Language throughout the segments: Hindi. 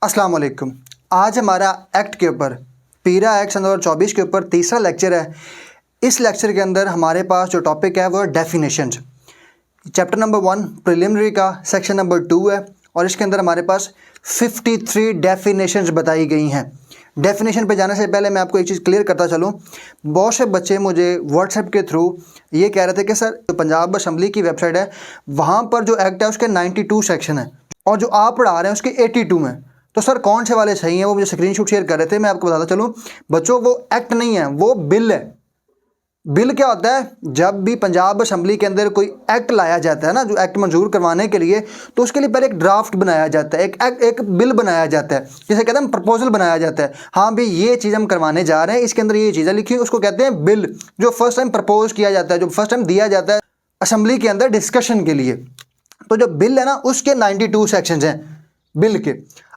अस्सलाम वालेकुम। आज हमारा एक्ट के ऊपर पीरा एक्ट सन 2024 के ऊपर तीसरा लेक्चर है। इस लेक्चर के अंदर हमारे पास जो टॉपिक है वो डेफिनेशंस। चैप्टर नंबर 1 प्रिलिमिनरी का सेक्शन नंबर 2 है और इसके अंदर हमारे पास 53 डेफिनेशंस बताई गई हैं। डेफिनेशन पे जाने से पहले मैं आपको एक चीज़ क्लियर करता चलूँ। बहुत से बच्चे मुझे व्हाट्सएप के थ्रू ये कह रहे थे कि सर जो पंजाब असम्बली की वेबसाइट है वहाँ पर जो एक्ट है उसके 92 सेक्शन है और जो आप पढ़ा रहे हैं उसके 82 हैं। तो सर कौन से वाले सही हैं? वो मुझे स्क्रीनशॉट शेयर कर रहे थे। मैं आपको बताता चलूँ बच्चों, वो एक्ट नहीं है, वो बिल है। बिल क्या होता है? जब भी पंजाब असम्बली के अंदर कोई एक्ट लाया जाता है ना, जो एक्ट मंजूर करवाने के लिए, तो उसके लिए पहले एक ड्राफ्ट बनाया जाता है, एक बिल बनाया जाता है, जिसे कहते हैं प्रपोजल बनाया जाता है। हाँ भाई ये चीज़ हम करवाने जा रहे हैं, इसके अंदर ये चीज़ें लिखी, उसको कहते हैं बिल। जो फर्स्ट टाइम प्रपोज किया जाता है, जो फर्स्ट टाइम दिया जाता है असम्बली के अंदर डिस्कशन के लिए। तो जो बिल है ना उसके 92 सेक्शंस हैं बिल के।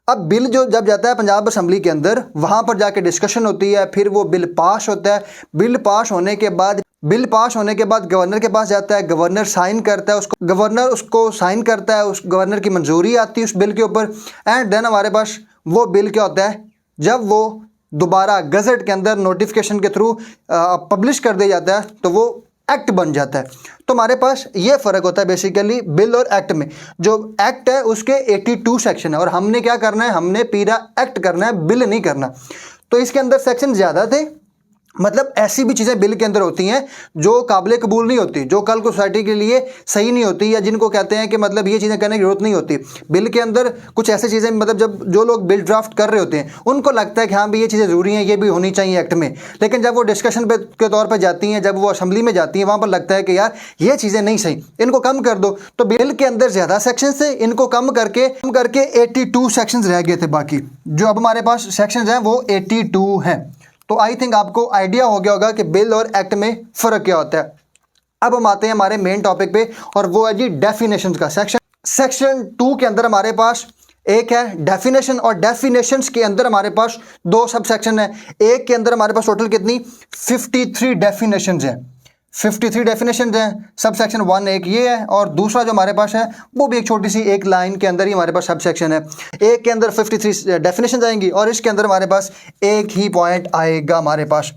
अब बिल जो जब जाता है पंजाब असम्बली के अंदर, वहाँ पर जाके डिस्कशन होती है, फिर वो बिल पास होता है। बिल पास होने के बाद गवर्नर के पास जाता है, गवर्नर साइन करता है, गवर्नर उसको साइन करता है, उस गवर्नर की मंजूरी आती है उस बिल के ऊपर। एंड देन हमारे पास वो बिल क्या होता है, जब वो दोबारा गज़ट के अंदर नोटिफिकेशन के थ्रू पब्लिश कर दिया जाता है तो वो एक्ट बन जाता है। तो हमारे पास ये फ़र्क होता है बेसिकली बिल और एक्ट में। जो एक्ट है उसके 82 सेक्शन है और हमने क्या करना है, हमने पूरा एक्ट करना है, बिल नहीं करना। तो इसके अंदर सेक्शन ज़्यादा थे, मतलब ऐसी भी चीज़ें बिल के अंदर होती हैं जो काबिल कबूल नहीं होती, जो कल को सोसाइटी के लिए सही नहीं होती, या जिनको कहते हैं कि मतलब ये चीज़ें करने की जरूरत नहीं होती। बिल के अंदर कुछ ऐसी चीज़ें, मतलब जब जो लोग बिल ड्राफ्ट कर रहे होते हैं उनको लगता है कि हाँ भाई ये चीज़ें ज़रूरी हैं, ये भी होनी चाहिए एक्ट में, लेकिन जब वो डिस्कशन पे के तौर पर जाती हैं, जब वो असम्बली में जाती हैं, वहाँ पर लगता है कि यार ये चीज़ें नहीं सही, इनको कम कर दो। तो बिल के अंदर ज़्यादा सेक्शन थे, इनको कम करके 82 सेक्शन रह गए थे। बाकी जो अब हमारे पास सेक्शन हैं वो 82 हैं। तो आई थिंक आपको आइडिया हो गया होगा कि बिल और एक्ट में फ़र्क क्या होता है। अब हम आते हैं हमारे मेन टॉपिक पे और वो है जी डेफिनेशंस का सेक्शन। सेक्शन 2 के अंदर हमारे पास एक है डेफिनेशन और डेफिनेशंस के अंदर हमारे पास 2 सब सेक्शन है। एक के अंदर हमारे पास टोटल कितनी 53 डेफिनेशंस हैं। 53 डेफिनेशन हैं। सब सेक्शन 1 एक ये है और दूसरा जो हमारे पास है वो भी एक छोटी सी एक लाइन के अंदर ही हमारे पास सब सेक्शन है। एक के अंदर 53 डेफिनेशन आएंगी और इसके अंदर हमारे पास एक ही पॉइंट आएगा हमारे पास।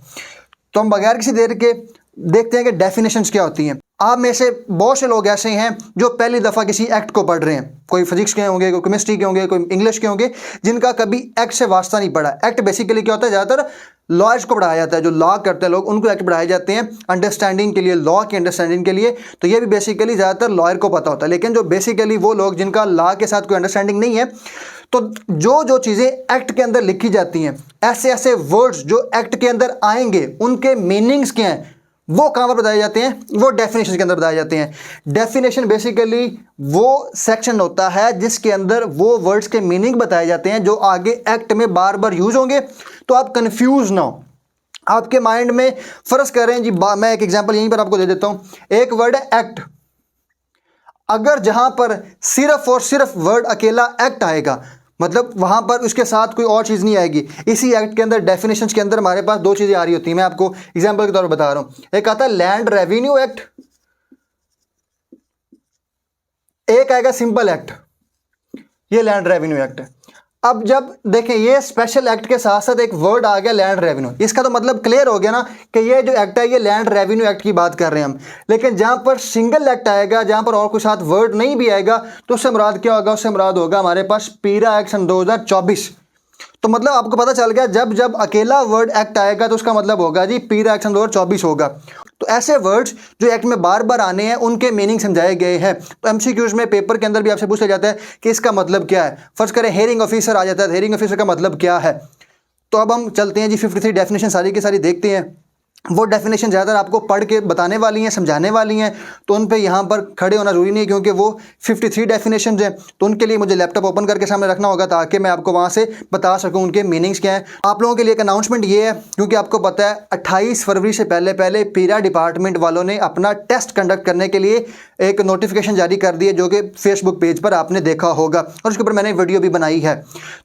तो हम बगैर किसी देर के देखते हैं कि डेफिनेशंस क्या होती हैं। आप में से बहुत से लोग ऐसे हैं जो पहली दफ़ा किसी एक्ट को पढ़ रहे हैं। कोई फिजिक्स के होंगे, कोई केमिस्ट्री के होंगे, कोई इंग्लिश के होंगे, जिनका कभी एक्ट से वास्ता नहीं पड़ा। एक्ट बेसिकली क्या होता है, ज़्यादातर लॉयर्स को पढ़ाया जाता है, जो लॉ करते हैं लोग उनको एक्ट पढ़ाए जाते हैं अंडरस्टैंडिंग के लिए, लॉ की अंडरस्टैंडिंग के लिए। तो ये भी बेसिकली ज़्यादातर लॉयर को पता होता है। लेकिन जो बेसिकली वो लोग जिनका लॉ के साथ कोई अंडरस्टैंडिंग नहीं है, तो जो चीज़ें एक्ट के अंदर लिखी जाती हैं, ऐसे ऐसे वर्ड्स जो एक्ट के अंदर आएंगे उनके मीनिंग्स क्या हैं, वो कहाँ पर बताए जाते हैं, वो डेफिनेशन के अंदर बताए जाते हैं। डेफिनेशन बेसिकली वो सेक्शन होता है जिसके अंदर वो वर्ड्स के मीनिंग बताए जाते हैं जो आगे एक्ट में बार बार यूज होंगे, तो आप कंफ्यूज ना हो। आपके माइंड में फर्ज करें जी, मैं एक एग्जांपल यहीं पर आपको दे देता हूं। एक वर्ड है एक्ट, अगर जहां पर सिर्फ और सिर्फ वर्ड अकेला एक्ट आएगा, मतलब वहां पर उसके साथ कोई और चीज़ नहीं आएगी। इसी एक्ट के अंदर डेफिनेशंस के अंदर हमारे पास 2 चीज़ें आ रही होती हैं। मैं आपको एग्जांपल के तौर पर बता रहा हूं। एक आता है लैंड रेवेन्यू एक्ट, एक आएगा सिंपल एक्ट। ये लैंड रेवेन्यू एक्ट है। अब जब देखें ये स्पेशल एक्ट के साथ साथ एक वर्ड आ गया लैंड रेवेन्यू, इसका तो मतलब क्लियर हो गया ना कि ये जो एक्ट है ये लैंड रेवेन्यू एक्ट की बात कर रहे हैं हम। लेकिन जहां पर सिंगल एक्ट आएगा, जहां पर और कोई साथ वर्ड नहीं भी आएगा, तो उससे मुराद क्या होगा? उससे मुराद होगा हमारे पास पीरा एक्ट सन 2024। तो मतलब आपको पता चल गया, जब जब अकेला वर्ड एक्ट आएगा तो उसका मतलब होगा जी पीरा एक्ट सन 2024 होगा। तो ऐसे वर्ड्स जो एक्ट में बार बार आने हैं उनके मीनिंग समझाए गए हैं। तो एमसीक्यूज में पेपर के अंदर भी आपसे पूछा जाता है कि इसका मतलब क्या है। फर्ज करें हेयरिंग ऑफिसर आ जाता है, हेयरिंग ऑफिसर का मतलब क्या है। तो अब हम चलते हैं जी 53 डेफिनेशन सारी की सारी देखते हैं। वो डेफिनेशन ज़्यादातर आपको पढ़ के बताने वाली हैं, समझाने वाली हैं, तो उन पे यहाँ पर खड़े होना ज़रूरी नहीं है क्योंकि वो 53 डेफिनेशन हैं। तो उनके लिए मुझे लैपटॉप ओपन करके सामने रखना होगा ताकि मैं आपको वहाँ से बता सकूँ उनके मीनिंग्स क्या हैं। आप लोगों के लिए एक अनाउंसमेंट ये है, क्योंकि आपको पता है 28 फरवरी से पहले पीरा डिपार्टमेंट वालों ने अपना टेस्ट कंडक्ट करने के लिए एक नोटिफिकेशन जारी कर दी है, जो कि फेसबुक पेज पर आपने देखा होगा और उसके ऊपर मैंने वीडियो भी बनाई है।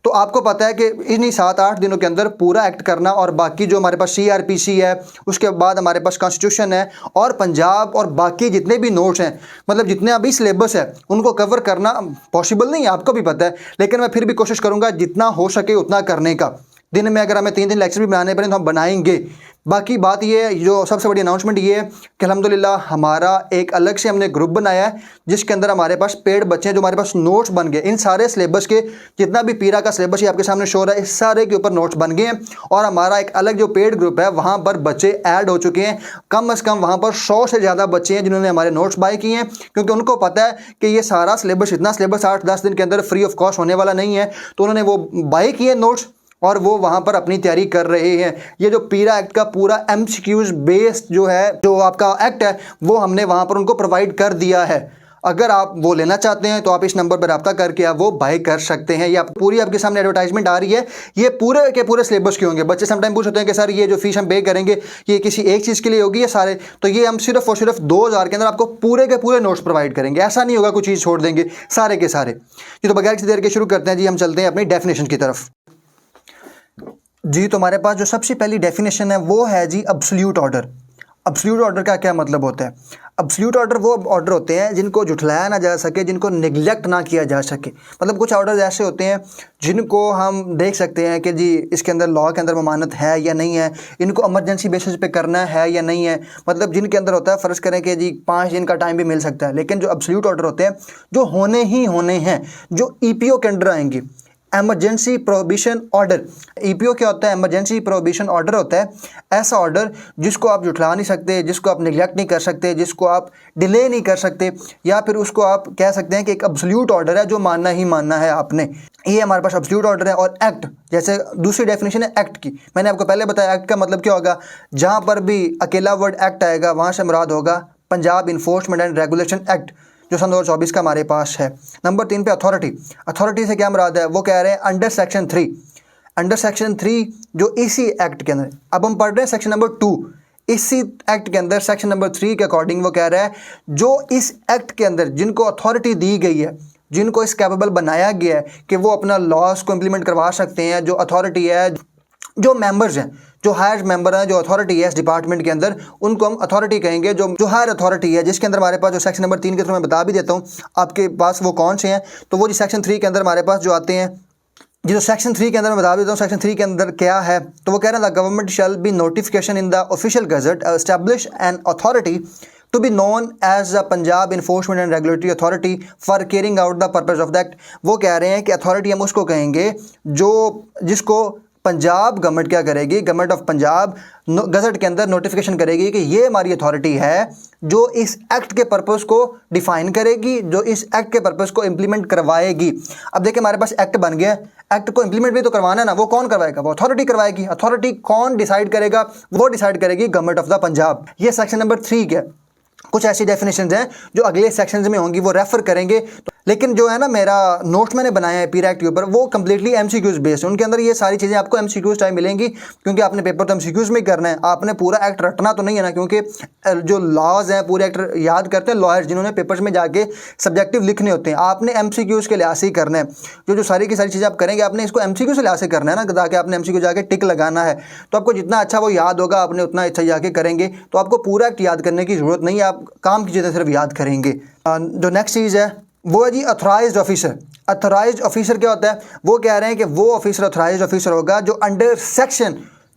तो आपको पता है कि इन्हीं 7-8 दिनों के अंदर पूरा एक्ट करना और बाकी जो हमारे पास CRPC है उसके बाद हमारे पास कॉन्स्टिट्यूशन है और पंजाब और बाकी जितने भी नोट्स हैं, मतलब जितने अभी सिलेबस है उनको कवर करना पॉसिबल नहीं है, आपको भी पता है, लेकिन मैं फिर भी कोशिश करूँगा जितना हो सके उतना करने का। दिन में अगर हमें 3 लेक्चर भी बनाने पड़े तो हम बनाएंगे। बाकी बात ये है, जो सबसे बड़ी अनाउंसमेंट ये है कि अल्हम्दुलिल्लाह हमारा एक अलग से हमने ग्रुप बनाया है जिसके अंदर हमारे पास पेड बच्चे हैं, जो हमारे पास नोट्स बन गए। इन सारे सिलेबस के जितना भी पीरा का सिलेबस ये आपके सामने शो रहा है, इस सारे के ऊपर नोट्स बन गए हैं और हमारा एक अलग जो पेड ग्रुप है वहाँ पर बच्चे ऐड हो चुके हैं। कम से कम वहाँ पर 100 से ज़्यादा बच्चे हैं जिन्होंने हमारे नोट्स बाय किए हैं, क्योंकि उनको पता है कि ये सारा सिलेबस, इतना सिलेबस 8-10 दिन के अंदर फ्री ऑफ कॉस्ट होने वाला नहीं है, तो उन्होंने वो बाय किए नोट्स और वो वहाँ पर अपनी तैयारी कर रहे हैं। ये जो पीरा एक्ट का पूरा MCQs बेस्ड जो है, जो आपका एक्ट है, वो हमने वहाँ पर उनको प्रोवाइड कर दिया है। अगर आप वो लेना चाहते हैं तो आप इस नंबर पर रब्ता करके आप वो बाय कर सकते हैं। ये पूरी आपके सामने एडवर्टाइजमेंट आ रही है, ये पूरे के पूरे सिलेबस के होंगे। बच्चे समटाइम पूछ होते हैं कि सर ये जो फीस हम पे करेंगे ये किसी एक चीज़ के लिए होगी या सारे, तो ये हम सिर्फ और सिर्फ 2000 के अंदर आपको पूरे के पूरे नोट्स प्रोवाइड करेंगे। ऐसा नहीं होगा कुछ चीज़ छोड़ देंगे, सारे के सारे। जी तो बगैर किसी देर के शुरू करते हैं जी, हम चलते हैं अपनी डेफिनेशन की तरफ। जी तो हमारे पास जो सबसे पहली डेफिनेशन है वो है जी अब्सोल्यूट ऑर्डर। अब्सोल्यूट ऑर्डर का क्या मतलब होता है? अब्सोल्यूट ऑर्डर वो ऑर्डर होते हैं जिनको झुठलाया ना जा सके, जिनको निगलेक्ट ना किया जा सके। मतलब कुछ ऑर्डर ऐसे होते हैं जिनको हम देख सकते हैं कि जी इसके अंदर लॉ के अंदर ममानत है या नहीं है, इनको इमरजेंसी बेसिस पे करना है या नहीं है। मतलब जिनके अंदर होता है, फ़र्ज़ करें कि जी 5 दिन का टाइम भी मिल सकता है, लेकिन जो अब्सोल्यूट ऑर्डर होते हैं जो होने ही होने हैं, जो EPO के अंडर आएंगी, एमरजेंसी प्रोहिबिशन ऑर्डर। EPO क्या होता है? एमरजेंसी प्रोहिबिशन ऑर्डर होता है ऐसा ऑर्डर जिसको आप जुटला नहीं सकते, जिसको आप निगलेक्ट नहीं कर सकते, जिसको आप डिले नहीं कर सकते, या फिर उसको आप कह सकते हैं कि एक अब्सोल्यूट ऑर्डर है जो मानना ही मानना है आपने। ये हमारे पास अब्सोल्यूट ऑर्डर है। और एक्ट, जैसे दूसरी डेफिनेशन है एक्ट की, मैंने आपको पहले बताया एक्ट का मतलब क्या होगा। जहाँ पर भी अकेला वर्ड एक्ट आएगा वहाँ से मुराद होगा Punjab enforcement and regulation act जो सन 2024 का हमारे पास है। नंबर 3 पे अथॉरिटी। अथॉरिटी से क्या मुराद है? वो कह रहे हैं अंडर सेक्शन 3, अंडर सेक्शन 3 जो इसी एक्ट के अंदर, अब हम पढ़ रहे हैं सेक्शन नंबर 2, इसी एक्ट के अंदर सेक्शन नंबर 3 के अकॉर्डिंग वो कह रहा है जो इस एक्ट के अंदर जिनको अथॉरिटी दी गई है, जिनको इस कैपेबल बनाया गया है कि वो अपना लॉज को इम्प्लीमेंट करवा सकते हैं, जो अथॉरिटी है, जो मेंबर्स हैं, जो हायर मेंबर हैं, जो अथॉरिटी है इस डिपार्टमेंट के अंदर, उनको हम अथॉरिटी कहेंगे। जो हायर अथॉरिटी है, जिसके अंदर हमारे पास जो सेक्शन नंबर 3 के थ्रू मैं बता भी देता हूँ आपके पास वो कौन से हैं। तो वो जो सेक्शन 3 के अंदर हमारे पास जो आते हैं, जो सेक्शन 3 के अंदर मैं बता देता हूँ सेक्शन 3 के अंदर क्या है। तो वो कह रहे हैं the government shall be notification in the official gazette establish an authority to be known as the Punjab enforcement and regulatory authority for carrying out the purpose of the act. वो कह रहे हैं कि अथॉरिटी हम उसको कहेंगे जिसको पंजाब गवर्नमेंट क्या करेगी, गवर्नमेंट ऑफ पंजाब गजट के अंदर नोटिफिकेशन करेगी कि ये हमारी अथॉरिटी है जो इस एक्ट के पर्पस को डिफाइन करेगी, जो इस एक्ट के पर्पस को इंप्लीमेंट करवाएगी। अब देखिए हमारे पास एक्ट बन गया, एक्ट को इंप्लीमेंट भी तो करवाना है ना, वो कौन करवाएगा? वो अथॉरिटी करवाएगी। अथॉरिटी कौन डिसाइड करेगा? वो डिसाइड करेगी गवर्नमेंट ऑफ द पंजाब। ये सेक्शन नंबर 3 के कुछ ऐसी डेफिनेशंस हैं जो अगले सेक्शंस में होंगी, वो रेफर करेंगे। लेकिन जो है ना मेरा नोट्स मैंने बनाया है पीरा एक्ट के ऊपर, वो कम्प्लीटली MCQs बेस्ड है। उनके अंदर ये सारी चीज़ें आपको MCQs टाइम मिलेंगी, क्योंकि आपने पेपर तो MCQs में ही करना है, आपने पूरा एक्ट रटना तो नहीं है ना, क्योंकि जो लॉज हैं पूरे एक्ट याद करते हैं लॉयर्स, जिन्होंने पेपर्स में जाके सब्जेक्टिव लिखने होते हैं। आपने MCQs के लिहाज से ही करना है। जो सारी की सारी चीज़ें आप करेंगे आपने इसको MCQ से लिहाज से करना है ना, ताकि आपने MCQ जाके टिक लगाना है। तो आपको जितना अच्छा वो याद होगा आपने उतना अच्छा जाके करेंगे, तो आपको पूरा एक्ट याद करने की ज़रूरत नहीं है, आप काम की चीज़ें सिर्फ याद करेंगे। जो नेक्स्ट चीज़ है वो है जी अथोराइज्ड ऑफिसर। अथोराइज्ड ऑफिसर क्या होता है? वो कह रहे हैं कि वो ऑफिसर अथोराइज्ड ऑफिसर होगा जो अंडर सेक्शन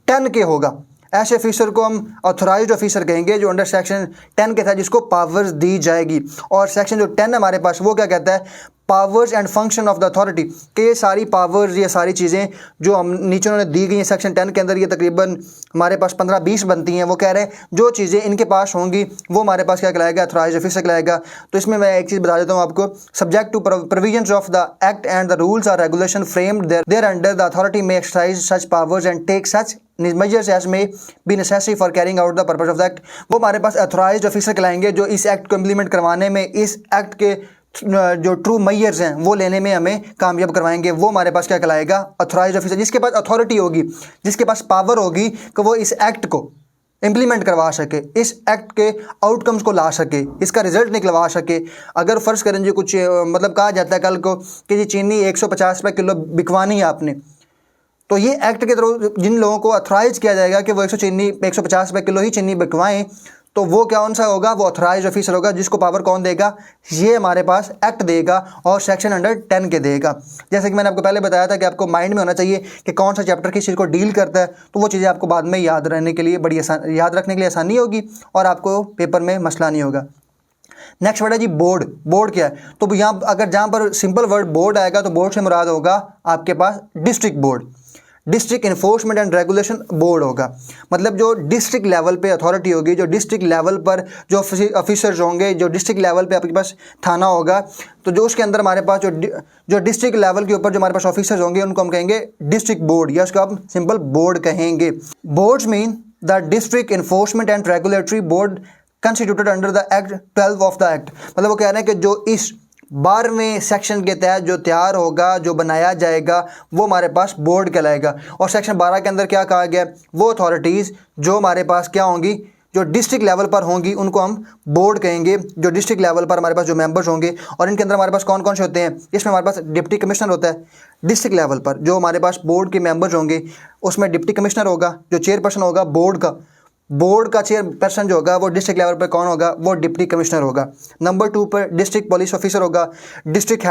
10 के होगा। ऐसे ऑफिसर को हम अथोराइज्ड ऑफिसर कहेंगे जो अंडर सेक्शन 10 के था, जिसको पावर्स दी जाएगी। और सेक्शन जो 10 हमारे पास वो क्या कहता है? Powers and function of the authority, कि ये सारी पावर्स, ये सारी चीज़ें जो हम नीचे उन्होंने दी गई हैं सेक्शन 10 के अंदर, ये तकरीबन हमारे पास 15-20 बनती हैं। वो कह रहे हैं जो चीज़ें इनके पास होंगी वो हमारे पास क्या कहलाएगा? अथोराइज्ड ऑफिसर कहलाएगा। तो इसमें मैं एक चीज़ बता देता हूँ आपको, subject to provisions of the act and the rules or regulation framed thereunder the authority may exercise such powers and take such measures as may be necessary for carrying out the purpose of the act। वो हमारे पास अथोराइज्ड ऑफिसर कहलाएंगे जो इस एक्ट को इम्प्लीमेंट करवाने में, इस एक्ट के जो ट्रू मेजर्स हैं वो लेने में हमें कामयाब करवाएंगे। वो हमारे पास क्या कहलाएगा? अथोराइज्ड ऑफिसर, जिसके पास अथॉरिटी होगी, जिसके पास पावर होगी कि वो इस एक्ट को इम्प्लीमेंट करवा सके, इस एक्ट के आउटकम्स को ला सके, इसका रिजल्ट निकलवा सके। अगर फ़र्ज़ करें जी कुछ मतलब कहा जाता है कल को कि जी चीनी 150 रुपये किलो बिकवानी है आपने, तो ये एक्ट के थ्रू जिन लोगों को अथराइज किया जाएगा कि वो 150 रुपये किलो ही चीनी बिकवाएं, तो वो कौन सा होगा, वो ऑथराइज ऑफिसर होगा, जिसको पावर कौन देगा, ये हमारे पास एक्ट देगा और सेक्शन अंडर 10 के देगा। जैसे कि मैंने आपको पहले बताया था कि आपको माइंड में होना चाहिए कि कौन सा चैप्टर किस चीज़ को डील करता है, तो वो चीज़ें आपको बाद में याद रहने के लिए याद रखने के लिए आसानी होगी और आपको पेपर में मसला नहीं होगा। नेक्स्ट वर्ड है जी बोर्ड। बोर्ड क्या है, तो यहाँ अगर जहाँ पर सिंपल वर्ड बोर्ड आएगा तो बोर्ड से मुराद होगा आपके पास district board, district enforcement and regulation board होगा। मतलब जो डिस्ट्रिक्ट लेवल पे अथॉरिटी होगी, जो डिस्ट्रिक्ट लेवल पर जो ऑफिसर्स होंगे, जो डिस्ट्रिक्ट लेवल पे आपके पास थाना होगा, तो जो उसके अंदर हमारे पास जो डिस्ट्रिक्ट लेवल के ऊपर जो हमारे पास ऑफिसर्स होंगे उनको हम कहेंगे डिस्ट्रिक्ट बोर्ड, या उसको आप सिंपल बोर्ड कहेंगे। Boards mean the district enforcement and regulatory board constituted under the act 12 of the act. मतलब वो कह रहे हैं कि जो इस 12वें सेक्शन के तहत जो तैयार होगा, जो बनाया जाएगा, वो हमारे पास बोर्ड कहलाएगा। और सेक्शन 12 के अंदर क्या कहा गया, वो अथॉरिटीज़ जो हमारे पास क्या होंगी, जो डिस्ट्रिक्ट लेवल पर होंगी, उनको हम बोर्ड कहेंगे। जो डिस्ट्रिक्ट लेवल पर हमारे पास जो मेंबर्स होंगे, और इनके अंदर हमारे पास कौन कौन से होते हैं, इसमें हमारे पास डिप्टी कमिश्नर होता है। डिस्ट्रिक्ट लेवल पर जो हमारे पास बोर्ड के मेंबर्स होंगे, उसमें डिप्टी कमिश्नर होगा, जो चेयरपर्सन होगा बोर्ड का चेयरपर्सन जो होगा वो डिस्ट्रिक्ट लेवल पर कौन होगा, वो डिप्टी कमिश्नर होगा। नंबर 2 पर डिस्ट्रिक्ट पुलिस ऑफिसर होगा, district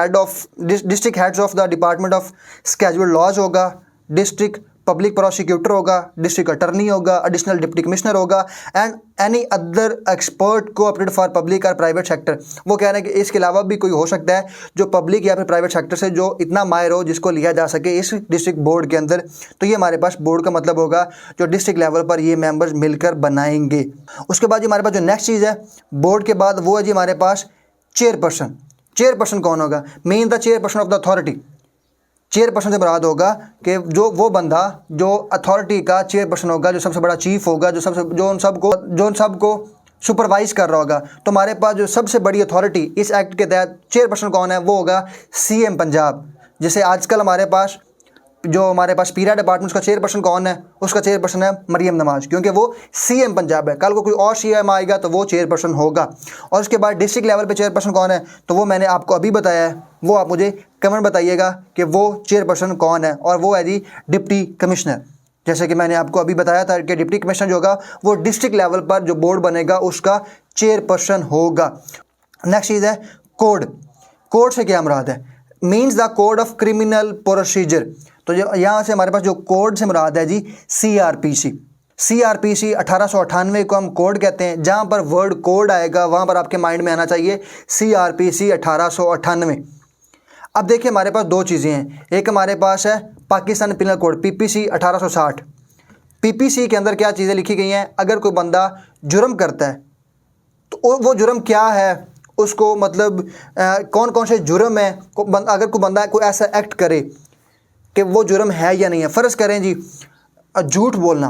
heads of the department of scheduled laws होगा, डिस्ट्रिक्ट पब्लिक प्रोसिक्यूटर होगा, डिस्ट्रिक्ट अटर्नी होगा, एडिशनल डिप्टी कमिश्नर होगा, and any other expert cooperate for public और प्राइवेट सेक्टर। वो कह रहे हैं कि इसके अलावा भी कोई हो सकता है जो पब्लिक या फिर प्राइवेट सेक्टर से जो इतना माहिर हो जिसको लिया जा सके इस डिस्ट्रिक्ट बोर्ड के अंदर। तो ये हमारे पास बोर्ड का मतलब होगा जो डिस्ट्रिक्ट लेवल पर ये मेंबर्स मिलकर बनाएंगे। उसके बाद हमारे पास जो नेक्स्ट चीज़ है बोर्ड के बाद, वो है जी हमारे पास चेयरपर्सन। चेयरपर्सन कौन होगा, mean the chairperson of the authority. Chairperson से मुराद होगा कि जो वो बंदा जो अथॉरिटी का चेयरपर्सन होगा, जो सबसे बड़ा चीफ होगा, जो उन सबको सुपरवाइज कर रहा होगा। तो हमारे पास जो सबसे बड़ी अथॉरिटी इस एक्ट के तहत चेयरपर्सन कौन है, वो होगा सीएम पंजाब। जैसे आजकल हमारे पास पीरा डिपार्टमेंट, उसका चेयरपर्सन कौन है, उसका चेयरपर्सन है मरियम नवाज, क्योंकि वो सीएम पंजाब है। कल को कोई और सीएम आएगा तो वो चेयरपर्सन होगा। और उसके बाद डिस्ट्रिक्ट लेवल पे चेयरपर्सन कौन है, तो वो मैंने आपको अभी बताया है, वो आप मुझे कमेंट बताइएगा कि वो चेयरपर्सन कौन है, और वो है जी डिप्टी कमिश्नर। जैसे कि मैंने आपको अभी बताया था कि डिप्टी कमिश्नर जो होगा वो डिस्ट्रिक्ट लेवल पर जो बोर्ड बनेगा उसका चेयरपर्सन होगा। नेक्स्ट चीज़ है कोड। कोड से क्या मुराद है, means the code of criminal procedure. तो जो यहाँ से हमारे पास जो कोड से मुराद है जी सीआरपीसी। 1898 को हम कोड कहते हैं। जहाँ पर वर्ड कोड आएगा वहाँ पर आपके माइंड में आना चाहिए सीआरपीसी 1898। अब देखिए हमारे पास दो चीज़ें हैं, एक हमारे पास है Pakistan penal code PPC 1860। PPC के अंदर क्या चीज़ें लिखी गई हैं, अगर कोई बंदा जुर्म करता है तो वो जुर्म क्या है, उसको मतलब कौन कौन से जुर्म है, अगर कोई बंदा कोई ऐसा एक्ट करे कि वो जुर्म है या नहीं है। फ़र्ज़ करें जी झूठ बोलना,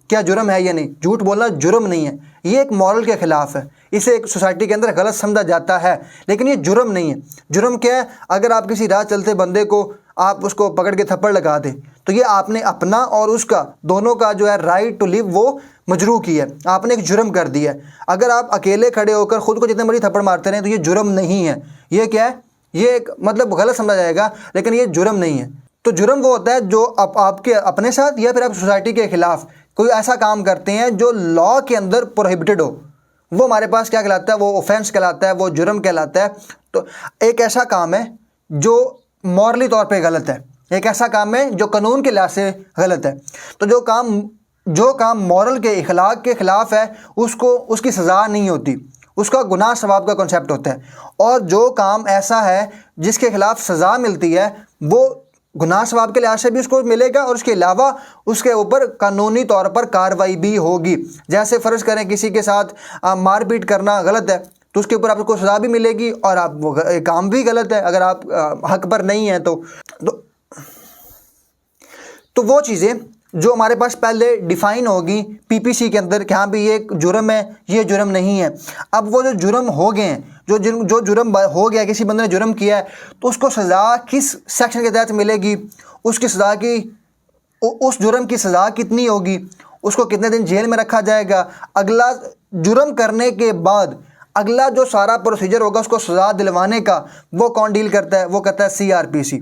क्या जुर्म है या नहीं, झूठ बोलना जुर्म नहीं है, ये एक मॉरल के ख़िलाफ़ है, इसे एक सोसाइटी के अंदर गलत समझा जाता है, लेकिन ये जुर्म नहीं है। जुर्म क्या है, अगर आप किसी राह चलते बंदे को आप उसको पकड़ के थप्पड़ लगा दें तो ये आपने अपना और उसका दोनों का जो है राइट टू लिव वो मजरू की है, आपने एक जुर्म कर दिया है। अगर आप अकेले खड़े होकर ख़ुद को जितने बड़ी थप्पड़ मारते रहें तो ये जुर्म नहीं है। ये क्या है, ये एक मतलब गलत समझा जाएगा, लेकिन ये जुर्म नहीं है। तो जुर्म वो होता है जो आपके अपने साथ या फिर आप सोसाइटी के ख़िलाफ़ कोई ऐसा काम करते हैं जो लॉ के अंदर प्रोहिबिटेड हो, वो हमारे पास क्या कहलाता है, वो ऑफेंस कहलाता है, वो जुर्म कहलाता है। तो एक ऐसा काम है जो मॉरली तौर पे गलत है, एक ऐसा काम है जो कानून के लिहाज से गलत है। तो जो काम मॉरल के अखलाक के ख़िलाफ़ है उसकी सज़ा नहीं होती, उसका गुनाह सवाब का कॉन्सेप्ट होता है। और जो काम ऐसा है जिसके ख़िलाफ़ सज़ा मिलती है वो गुनाह सवाब के लिहाज से भी उसको मिलेगा, और उसके अलावा उसके ऊपर कानूनी तौर पर कार्रवाई भी होगी। जैसे फ़र्ज़ करें किसी के साथ मारपीट करना गलत है तो उसके ऊपर आपको सज़ा भी मिलेगी, और आप वो काम भी गलत है अगर आप हक पर नहीं हैं तो वो चीज़ें जो हमारे पास पहले डिफ़ाइन होगी पीपीसी के अंदर कि हाँ भी ये जुर्म है, ये जुर्म नहीं है। अब वो जो जुर्म हो गए हैं, जो जुर्म हो गया, किसी बंदे ने जुर्म किया है तो उसको सज़ा किस सेक्शन के तहत मिलेगी, उसकी सज़ा की उस जुर्म की सज़ा कितनी होगी, उसको कितने दिन जेल में रखा जाएगा, अगला जुर्म करने के बाद अगला जो सारा प्रोसीजर होगा उसको सज़ा दिलवाने का वो कौन डील करता है, वो कहता है सीआरपीसी।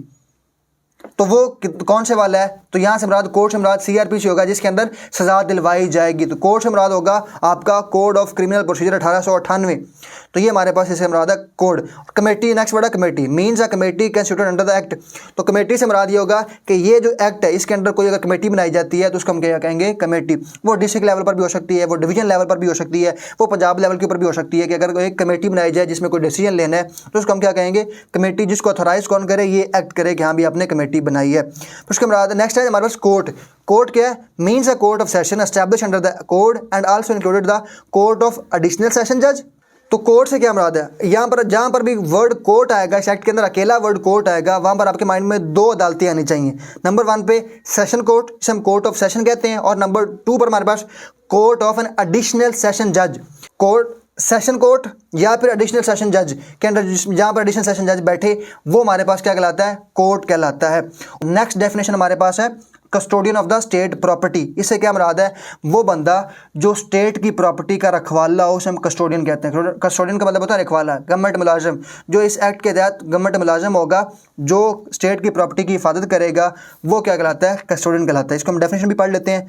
तो वो कौन से वाला है? तो यहाँ से मुराद कोर्ट से मुराद CRPC होगा जिसके अंदर सज़ा दिलवाई जाएगी। तो कोर्ट से मुराद होगा आपका कोड ऑफ क्रिमिनल प्रोसीजर 1898। तो ये हमारे पास इससे मुराद है कोड। कमेटी, नेक्स्ट वर्ड है committee, means a committee constituted under the act. तो कमेटी से मुराद ये होगा कि ये जो एक्ट है इसके अंदर कोई अगर कमेटी बनाई जाती है तो उसको हम क्या कहेंगे? कमेटी। वो डिस्ट्रिक्ट लेवल पर भी हो सकती है, वो डिवीजन लेवल पर भी हो सकती है, वो पंजाब लेवल के ऊपर भी हो सकती है कि अगर एक कमेटी बनाई जाए जिसमें कोई डिसीजन लेना है तो उसको हम क्या कहेंगे? कमेटी। जिसको अथोराइज कौन करे? ये एक्ट करे कि हाँ भी आपने कमेटी बनाई है। फिर उसके बाद नेक्स्ट है हमारे पास कोर्ट। कोर्ट क्या है? Means a court of session establish under the code and also included the court of additional session जज। तो कोर्ट से क्या मुराद है? यहाँ पर जहाँ पर भी वर्ड कोर्ट आएगा, इस एक्ट के अंदर अकेला वर्ड कोर्ट आएगा, वहाँ पर आपके माइंड में दो अदालतें आनी चाहिए। नंबर 1 पे सेशन कोर्ट, जिसे हम कोर्ट ऑफ सेशन कहते हैं, और नंबर 2 पर हमारे पास court of an additional session जज। कोर्ट, सेशन कोर्ट या फिर एडिशनल सेशन जज के अंदर जहाँ पर एडिशनल सेशन जज बैठे वो हमारे पास क्या कहलाता है? कोर्ट कहलाता है। नेक्स्ट डेफिनेशन हमारे पास है custodian of the state property. इससे क्या मुराद है? वो बंदा जो स्टेट की प्रॉपर्टी का रखवाला हो उसे हम कस्टोडियन कहते हैं। कस्टोडियन का मतलब होता है रखवाला। गवर्नमेंट मुलाजिम, जो इस एक्ट के तहत गवर्नमेंट मुलाजिम होगा जो स्टेट की प्रॉपर्टी की हिफाजत करेगा वो क्या कहलाता है? कस्टोडियन कहलाता है। इसको हम डेफिनेशन भी पढ़ लेते हैं।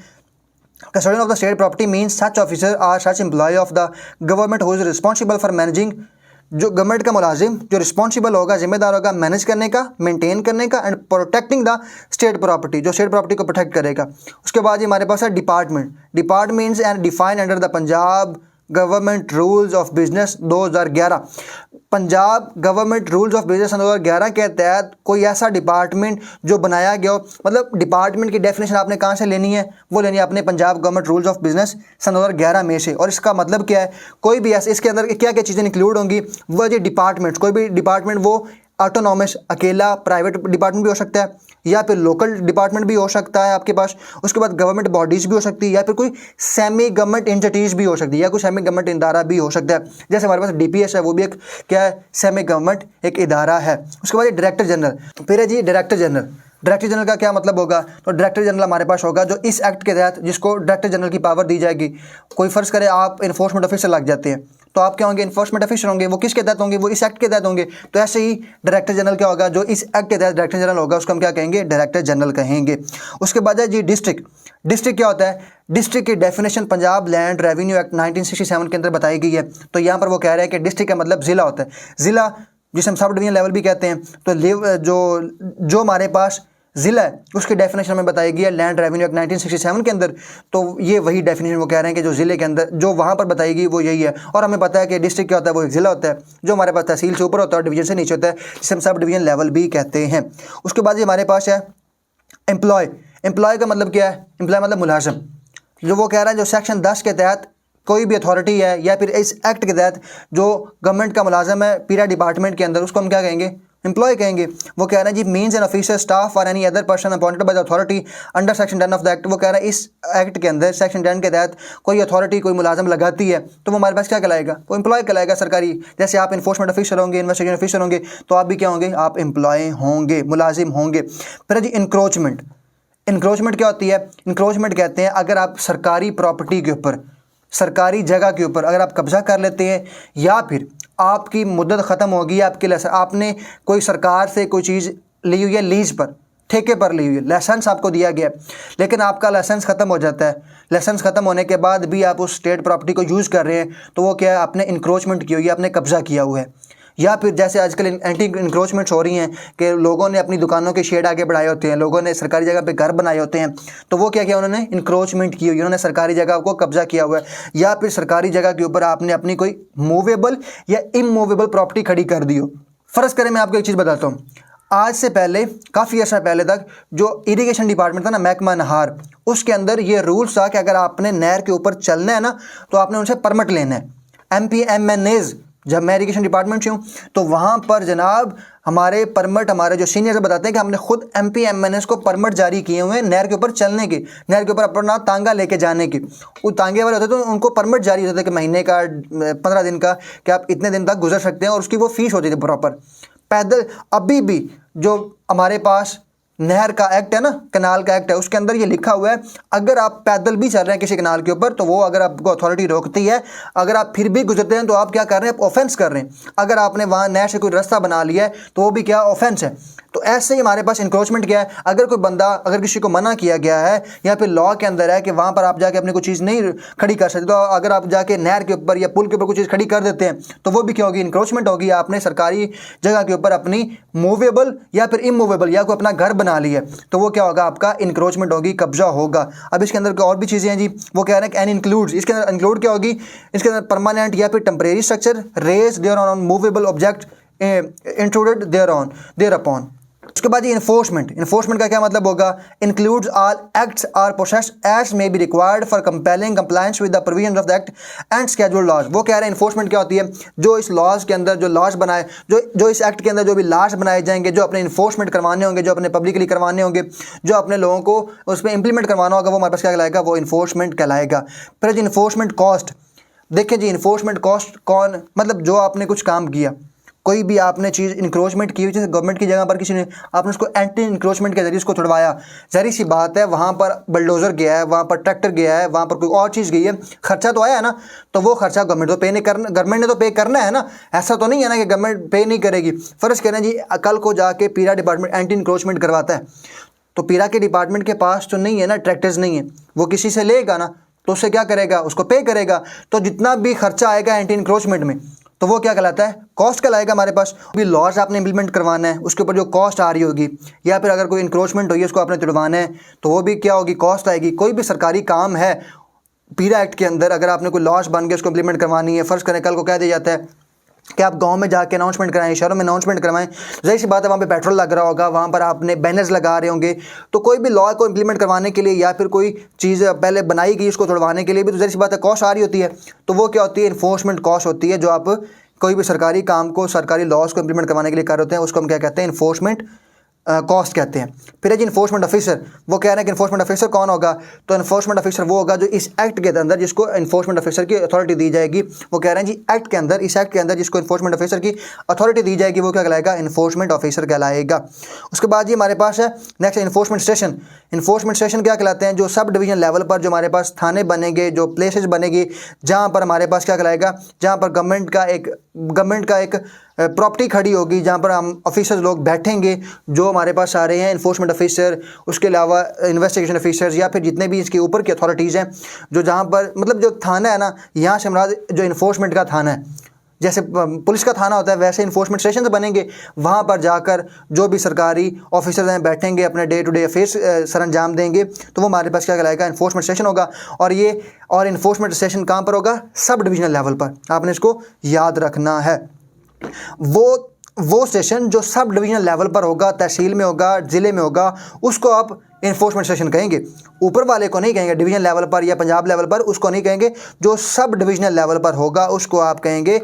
Custodian of the state property means such officer or such employee of the government who is responsible for managing, जो गवर्नमेंट का मुलाजिम जो रिस्पॉन्सिबल होगा, जिम्मेदार होगा मैनेज करने का, मेंटेन करने का and protecting the state property, जो स्टेट प्रॉपर्टी को प्रोटेक्ट करेगा। उसके बाद ये हमारे पास है department. Department means and defined under the Punjab government rules of business 2011। Punjab government rules of business 2011 के तहत कोई ऐसा डिपार्टमेंट जो बनाया गया हो, मतलब डिपार्टमेंट की डेफिनेशन आपने कहाँ से लेनी है? वो लेनी है आपने Punjab government rules of business 2011 में से। और इसका मतलब क्या है? कोई भी ऐसे इसके अंदर क्या क्या चीज़ें इंक्लूड होंगी? वो जो डिपार्टमेंट, कोई भी डिपार्टमेंट वो ऑटोनॉमस अकेला प्राइवेट डिपार्टमेंट भी हो सकता है या फिर लोकल डिपार्टमेंट भी हो सकता है आपके पास। उसके बाद गवर्नमेंट बॉडीज़ भी हो सकती है या फिर कोई सेमी गवर्नमेंट एंटिटीज़ भी हो सकती है या कोई सेमी गवर्नमेंट इदारा भी हो सकता है। जैसे हमारे पास DPS है, वो भी एक क्या है? सेमी गवर्नमेंट एक इदारा है। उसके बाद ये डायरेक्टर जनरल। फिर है जी डायरेक्टर जनरल। डायरेक्टर जनरल का क्या मतलब होगा? तो डायरेक्टर जनरल हमारे पास होगा जो इस एक्ट के तहत जिसको डायरेक्टर जनरल की पावर दी जाएगी। कोई फ़र्ज़ करे आप इन्फोर्समेंट ऑफिसर लग जाते हैं तो आप क्या होंगे? इन्फोर्समेंट ऑफिसर होंगे। वो किसके तहत होंगे? वो इस एक्ट के तहत होंगे। तो ऐसे ही डायरेक्टर जनरल क्या होगा? जो इस एक्ट के तहत डायरेक्टर जनरल होगा उसको हम क्या कहेंगे? डायरेक्टर जनरल कहेंगे। उसके बाद है जी डिस्ट्रिक्ट। डिस्ट्रिक्ट क्या होता है? डिस्ट्रिक्ट की definition Punjab land revenue act 1967 के अंदर बताई गई है। तो यहाँ पर वो कह रहे हैं कि डिस्ट्रिक्ट का मतलब ज़िला होता है। ज़िला जिसे हम सब डिवीजन लेवल भी कहते हैं। तो जो हमारे पास ज़िला है उसकी डेफिनेशन में बताई गई है लैंड रेवेन्यू एक्ट 1967 के अंदर। तो ये वही डेफिनेशन वो कह रहे हैं कि जो ज़िले के अंदर जो वहाँ पर बताई गई वो यही है। और हमें पता है कि डिस्ट्रिक्ट क्या होता है? वो एक ज़िला होता है जो हमारे पास तहसील से ऊपर होता है और डिवीजन से नीचे होता है, जिसे हम सब डिवीजन लेवल भी कहते हैं। उसके बाद ये हमारे पास है एम्प्लॉय। एम्प्लॉय का मतलब क्या है? एम्प्लॉय मतलब मुलाजिम। जो वो कह रहा है जो सेक्शन 10 के तहत कोई भी अथॉरिटी है या फिर इस एक्ट के तहत जो गवर्नमेंट का मुलाजिम है पीरा डिपार्टमेंट के अंदर, उसको हम क्या कहेंगे? एम्प्लॉय कहेंगे। वो कह रहा है जी मीन्स एन ऑफिसर स्टाफ और any other person appointed by the authority under section 10 of the act. वो कह रहा है इस एक्ट के अंदर सेक्शन 10 के तहत कोई अथॉरिटी कोई मुलाजिम लगाती है तो वो हमारे पास क्या कहलाएगा? वो एम्प्लॉय कहलाएगा सरकारी। जैसे आप इन्फोर्समेंट ऑफिसर होंगे, इन्वेस्टिगेशन ऑफिसर होंगे, तो आप भी क्या होंगे? आप एम्प्लॉय होंगे, मुलाजिम होंगे। फिर जी इंक्रोचमेंट। इंक्रोचमेंट क्या होती है? इंक्रोचमेंट कहते हैं अगर आप सरकारी प्रॉपर्टी के ऊपर, सरकारी जगह के ऊपर अगर आप कब्ज़ा कर लेते हैं या फिर आपकी मुद्दत ख़त्म होगी, आपने कोई सरकार से कोई चीज़ ली हुई है लीज पर, ठेके पर ली हुई है, लाइसेंस आपको दिया गया लेकिन आपका लाइसेंस ख़त्म हो जाता है। लाइसेंस ख़त्म होने के बाद भी आप उस स्टेट प्रॉपर्टी को यूज़ कर रहे हैं तो वो क्या है? आपने इंक्रोचमेंट की हुई है, आपने कब्ज़ा किया हुआ है। या फिर जैसे आजकल एंटी इंक्रोचमेंट्स हो रही हैं कि लोगों ने अपनी दुकानों के शेड आगे बढ़ाए होते हैं, लोगों ने सरकारी जगह पे घर बनाए होते हैं, तो वो क्या किया? उन्होंने इंक्रोचमेंट की हुई, उन्होंने सरकारी जगह को कब्जा किया हुआ है। या फिर सरकारी जगह के ऊपर आपने अपनी कोई मूवेबल या इमूवेबल प्रॉपर्टी खड़ी कर दी हो। फ़र्ज़ करें मैं आपको एक चीज़ बताता हूँ, आज से पहले काफ़ी अर्सा पहले तक जो इरिगेशन डिपार्टमेंट था ना, महकमा नहार, उसके अंदर ये रूल्स था कि अगर आपने नहर के ऊपर चलना है ना तो आपने उनसे परमिट लेना है। MPMNAs, जब मैं इरिगेशन डिपार्टमेंट से हूँ तो वहाँ पर जनाब हमारे परमिट, हमारे जो सीनियर्स बताते हैं कि हमने खुद MPMNAs को परमिट जारी किए हुए हैं नहर के ऊपर चलने के, नहर के ऊपर अपना तांगा लेके जाने के। वो तांगे वाले होते तो उनको परमिट जारी होते थे कि महीने का 15 दिन का कि आप इतने दिन तक गुजर सकते हैं और उसकी वो फीस होती थी प्रॉपर। पैदल अभी भी जो हमारे पास नहर का एक्ट है ना, कनाल का एक्ट है, उसके अंदर ये लिखा हुआ है अगर आप पैदल भी चल रहे हैं किसी कनाल के ऊपर तो वो अगर आपको अथॉरिटी रोकती है, अगर आप फिर भी गुजरते हैं तो आप क्या कर रहे हैं, आप ऑफेंस कर रहे हैं। अगर आपने वहाँ नहर से कोई रास्ता बना लिया है तो वो भी क्या ऑफेंस है। तो ऐसे ही हमारे पास इंक्रोचमेंट क्या है, अगर कोई बंदा, अगर किसी को मना किया गया है या फिर लॉ के अंदर है कि वहाँ पर आप जाके अपनी कोई चीज़ नहीं खड़ी कर सकते, तो अगर आप जाके नहर के ऊपर या पुल के ऊपर कोई चीज़ खड़ी कर देते हैं तो वो भी क्या होगी, इंक्रोचमेंट होगी। आपने सरकारी जगह के ऊपर अपनी मूवेबल या फिर इमूवेबल या कोई अपना घर बना लिया तो वो क्या होगा, आपका इंक्रोचमेंट होगी, कब्जा होगा। अब इसके अंदर और भी चीज़ें हैं जी, वो कह रहे हैं कि एंड इंक्लूड्स, इसके अंदर इंक्लूड क्या होगी, इसके अंदर परमानेंट या फिर temporary structure raised thereon movable object intruded thereupon. उसके बाद ये इन्फोर्समेंट का क्या मतलब होगा, includes all acts or process as may be required for compelling compliance with the provisions of the act and scheduled laws. वो कह रहे हैं इन्फोर्समेंट क्या होती है, जो इस लॉज के अंदर जो लॉज बनाए, जो इस एक्ट के अंदर जो भी लॉज बनाए जाएंगे, जो अपने इन्फोर्समेंट करवाने होंगे, जो अपने पब्लिकली करवाने होंगे, जो अपने लोगों को उसमें इंप्लीमेंट करवाना होगा, वो हमारे पास क्या कहलाएगा, वो इन्फोर्समेंट कहलाएगा। फिर जी इन्फोर्समेंट कॉस्ट, देखिए जी इन्फोर्समेंट कॉस्ट कौन, मतलब जो आपने कुछ काम किया, कोई भी आपने चीज़ इंक्रोचमेंट की, जैसे गवर्नमेंट की जगह पर किसी ने आपने उसको एंटी इंक्रोचमेंट के जरिए उसको छुड़वाया, जहरी सी बात है वहाँ पर बलडोज़र गया है, वहाँ पर ट्रैक्टर गया है, वहाँ पर कोई और चीज़ गई है, खर्चा तो आया है ना, तो वो खर्चा गवर्नमेंट ने तो पे करना है ना। ऐसा तो नहीं है ना कि गवर्नमेंट पे नहीं करेगी। फ़र्ज़ करें जी कल को जाके पीरा डिपार्टमेंट एंटी इंक्रोचमेंट करवाता है तो पीरा के डिपार्टमेंट के पास तो नहीं है ना, ट्रैक्टर्स नहीं है, वो किसी से लेगा ना, तो उससे क्या करेगा, उसको पे करेगा। तो जितना भी खर्चा आएगा एंटी इंक्रोचमेंट में तो वो क्या कहलाता है, कॉस्ट कहलाएगा। हमारे पास भी लॉज आपने इंप्लीमेंट करवाना है, उसके ऊपर जो कॉस्ट आ रही होगी, या फिर अगर कोई इंक्रोचमेंट हुई है उसको आपने तुड़वाना है तो वो भी क्या होगी, कॉस्ट आएगी। कोई भी सरकारी काम है पीरा एक्ट के अंदर, अगर आपने कोई लॉज बन के उसको इंप्लीमेंट करवानी है, फ़र्ज़ करें कल को कह दिया जाता है कि आप गांव में जाके अनाउंसमेंट कराएं, शहरों में अनाउंसमेंट करवाएं, ज़ाहिर सी बात है वहाँ पे पेट्रोल लग रहा होगा, वहाँ पर आपने बैनर्स लगा रहे होंगे, तो कोई भी लॉ को इंप्लीमेंट करवाने के लिए या फिर कोई चीज़ पहले बनाई गई उसको तोड़वाने के लिए भी तो ज़ाहिर सी बात है कॉस्ट आ रही होती है। तो वो क्या होती है, इन्फोर्समेंट कॉस्ट होती है, जो आप कोई भी सरकारी काम को, सरकारी लॉज को इंप्लीमेंट करवाने के लिए कर रहे होते हैं, उसको हम क्या कहते हैं, इन्फोर्समेंट कॉस्ट कहते हैं। फिर है जी इन्फोर्समेंट ऑफिसर, वो कह रहे हैं कि इन्फोर्समेंट ऑफिसर कौन होगा, तो इन्फोर्समेंट ऑफिसर वो होगा जो इस एक्ट के अंदर जिसको इन्फोर्समेंट ऑफिसर की अथॉरिटी दी जाएगी। वो कह रहे हैं जी एक्ट के अंदर, इस एक्ट के अंदर जिसको इन्फोर्समेंट ऑफिसर की अथॉरिटी दी जाएगी वो क्या कहलाएगा, इन्फोर्समेंट ऑफिसर कहलाएगा। उसके बाद जी हमारे पास है next enforcement station. Enforcement station क्या कहलाते हैं, जो सब डिवीजन लेवल पर जो हमारे पास थाने बनेंगे, जो प्लेसेस बनेगी, जहाँ पर हमारे पास क्या कहलाएगा, जहाँ पर गवर्नमेंट का एक प्रॉपर्टी खड़ी होगी, जहाँ पर हम ऑफिसर्स लोग बैठेंगे, जो हमारे पास आ रहे हैं इन्फोर्समेंट ऑफिसर, उसके अलावा इन्वेस्टिगेशन ऑफिसर्स या फिर जितने भी इसके ऊपर की अथॉरिटीज़ हैं, जो जहाँ पर मतलब जो थाना है ना, यहाँ से हमारा जो इन्फोर्समेंट का थाना है, जैसे पुलिस का थाना होता है वैसे इन्फोर्समेंट स्टेशन बनेंगे। वहाँ पर जाकर जो भी सरकारी ऑफिसर्स हैं बैठेंगे, अपने डे टू डे अफेयर्स सर अंजाम देंगे, तो वो हमारे पास क्या कहलाएगा, इन्फोर्समेंट स्टेशन होगा। और इन्फोर्समेंट स्टेशन कहाँ पर होगा, सब डिविजनल लेवल पर, आपने इसको याद रखना है। वो स्टेशन जो सब डिवीजनल लेवल पर होगा, तहसील में होगा, ज़िले में होगा, उसको आप इन्फोर्समेंट स्टेशन कहेंगे। ऊपर वाले को नहीं कहेंगे, डिवीजन लेवल पर या पंजाब लेवल पर उसको नहीं कहेंगे, जो सब डिविजनल लेवल पर होगा उसको आप कहेंगे।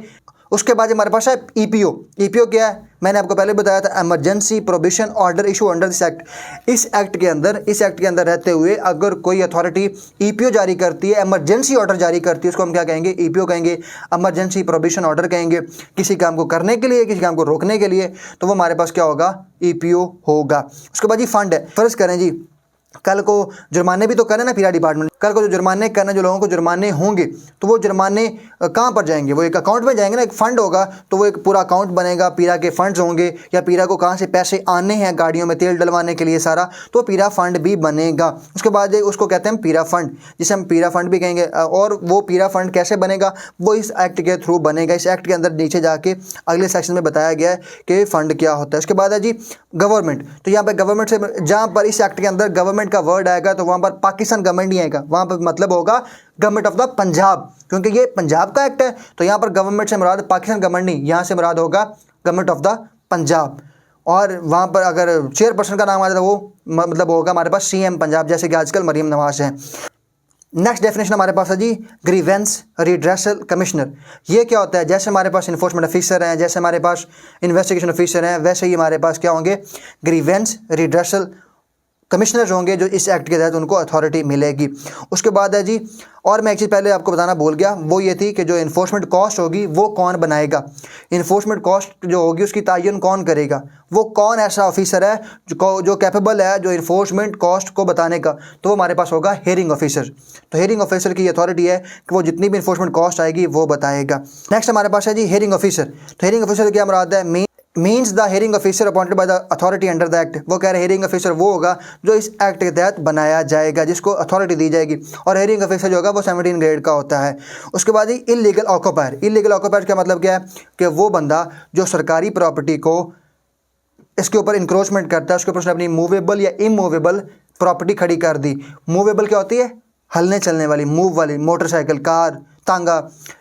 उसके बाद हमारे पास है ईपीओ। ईपीओ क्या है, मैंने आपको पहले बताया था, emergency provision order issue under this act. इस एक्ट के अंदर रहते हुए अगर कोई अथॉरिटी ईपीओ जारी करती है, इमरजेंसी ऑर्डर जारी करती है, उसको हम क्या कहेंगे, ईपीओ कहेंगे, इमरजेंसी प्रोविजन ऑर्डर कहेंगे। किसी काम को करने के लिए, किसी काम को रोकने के लिए, तो वो हमारे पास क्या होगा, ईपीओ होगा। उसके बाद जी फंड है। फ़र्ज़ करें जी कल को जुर्माने भी तो करें ना पीरा डिपार्टमेंट, कल को जो जुर्माने करना, जो लोगों को जुर्माने होंगे, तो वो जुर्माने कहाँ पर जाएंगे, वो एक अकाउंट में जाएंगे ना, एक फ़ंड होगा, तो वो एक पूरा अकाउंट बनेगा, पीरा के फंड्स होंगे, या पीरा को कहाँ से पैसे आने हैं गाड़ियों में तेल डलवाने के लिए सारा, तो पीरा फंड भी बनेगा। उसके बाद उसको कहते हैं पीरा फंड, जिसे हम पीरा फंड भी कहेंगे। और वो पीरा फंड कैसे बनेगा, वो इस एक्ट के थ्रू बनेगा। इस एक्ट के अंदर नीचे जाके अगले सेक्शन में बताया गया है कि फ़ंड क्या होता है। उसके बाद है जी गवर्नमेंट। तो यहाँ पर गवर्नमेंट से, जहाँ पर इस एक्ट के अंदर गवर्नमेंट का वर्ड आएगा तो वहाँ पर पाकिस्तान गवर्नमेंट नहीं आएगा, वहाँ पर मतलब होगा गवर्नमेंट ऑफ द पंजाब, क्योंकि ये पंजाब का एक्ट है। तो यहाँ पर गवर्नमेंट से मुराद पाकिस्तान गवर्नमेंट नहीं, यहाँ से मुराद होगा गवर्नमेंट ऑफ द पंजाब। और वहाँ पर अगर चेयरपर्सन का नाम आ जाता है वो मतलब होगा हमारे पास सीएम पंजाब, जैसे कि आजकल मरीम नवाज है। नेक्स्ट डेफिनेशन हमारे पास है जी ग्रीवेंस रिड्रेसल कमिश्नर। ये क्या होता है, जैसे हमारे पास इन्फोर्समेंट ऑफिसर हैं, जैसे हमारे पास इन्वेस्टिगेशन ऑफिसर हैं, वैसे ही हमारे पास क्या होंगे, ग्रीवेंस रिड्रेसल कमिश्नर होंगे जो इस एक्ट के तहत उनको अथॉरिटी मिलेगी। उसके बाद है जी, और मैं एक चीज़ पहले आपको बताना भूल गया, वो ये थी कि जो इन्फोर्समेंट कॉस्ट होगी वो कौन बनाएगा। इन्फोर्समेंट कॉस्ट जो होगी उसकी तयन कौन करेगा, वो कौन ऐसा ऑफिसर है जो कैपेबल है जो इन्फोर्समेंट कॉस्ट को बताने का, तो वो हमारे पास होगा हेयरिंग ऑफिसर। तो हेयरिंग ऑफिसर की अथॉरिटी है कि वो जितनी भी इन्फोर्समेंट कॉस्ट आएगी वो बताएगा। नेक्स्ट हमारे पास है जी हेयरिंग ऑफिसर। तो हेयरिंग ऑफिसर क्या मुराद है, means the hearing officer appointed by the authority under the act. वो कह रहे हैं हेयरिंग ऑफिसर वो होगा जो इस एक्ट के तहत बनाया जाएगा, जिसको अथॉरिटी दी जाएगी, और हेयरिंग ऑफिसर जो होगा वो 17 ग्रेड का होता है। उसके बाद ही इलीगल ऑक्यूपायर। इलीगल ऑक्यूपायर का मतलब क्या है कि वो बंदा जो सरकारी प्रॉपर्टी को इसके ऊपर इंक्रोचमेंट करता है, उसके ऊपर उसने अपनी मूवेबल या इमूवेबल प्रॉपर्टी खड़ी कर दी। मूवेबल क्या होती है, हलने चलने वाली, मूव वाली, मोटरसाइकिल, कार, तांगा।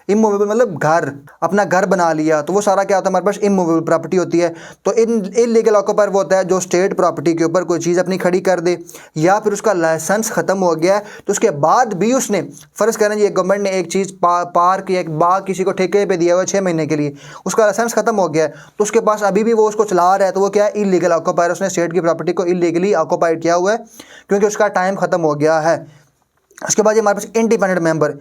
इमूवेबल मतलब घर, अपना घर बना लिया, तो वो सारा क्या होता है हमारे पास इमूवेबल प्रॉपर्टी होती है। तो इलीगल ऑक्यूपायर वो होता है जो स्टेट प्रॉपर्टी के ऊपर कोई चीज़ अपनी खड़ी कर दे, या फिर उसका लाइसेंस ख़त्म हो गया है तो उसके बाद भी उसने, फ़र्ज़ करें जी गवर्नमेंट ने एक चीज़ पार्क या एक बाग किसी को ठेके पे दिया हुआ 6 महीने के लिए, उसका लाइसेंस ख़त्म हो गया है तो उसके पास अभी भी वो उसको चला रहा है, तो वो क्या है, इलीगल ऑक्यूपायर। उसने स्टेट की प्रॉपर्टी को इलीगली ऑक्यूपाइड किया हुआ है क्योंकि उसका टाइम ख़त्म हो गया है। उसके बाद हमारे पास इंडिपेंडेंट मेंबर।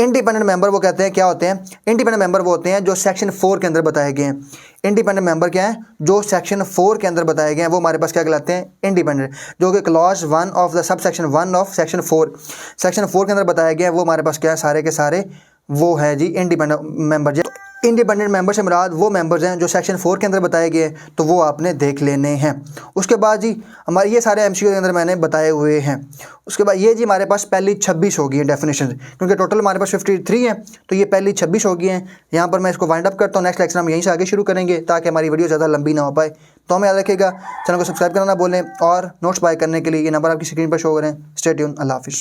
इंडिपेंडेंट मेंबर वो कहते हैं क्या होते हैं, इंडिपेंडेंट मेंबर वो होते हैं जो सेक्शन 4 के अंदर बताए गए हैं। इंडिपेंडेंट मेंबर क्या है, जो सेक्शन 4 के अंदर बताए गए हैं वो हमारे पास क्या कहलाते हैं, इंडिपेंडेंट। जो कि clause 1 of the sub section 1 of section 4, section 4 के अंदर बताए गए हैं वो हमारे पास क्या है, सारे के सारे वो है जी इंडिपेंडेंट मेंबर। इंडिपेंडेंट मेंबर से मुराद वो मेंबर्स हैं जो सेक्शन 4 के अंदर बताए गए हैं, तो वो आपने देख लेने हैं। उसके बाद जी हमारे ये सारे एमसीक्यू के अंदर मैंने बताए हुए हैं। उसके बाद ये जी हमारे पास पहली 26 होगी हैं डेफिनेशन, क्योंकि टोटल हमारे पास 53 हैं, तो ये पहली 26 होगी हैं। यहाँ पर मैं इसको वाइंड अप करता हूँ, नेक्स्ट लेक्चर हम यहीं से आगे शुरू करेंगे ताकि हमारी वीडियो ज़्यादा लंबी ना हो पाए। तो हमें याद रखिएगा, चैनल को सब्सक्राइब करना ना भूलें, और नोट्स बाय करने के लिए ये नंबर आपकी स्क्रीन पर शो करें। स्टे ट्यून, अल्लाह हाफिज़।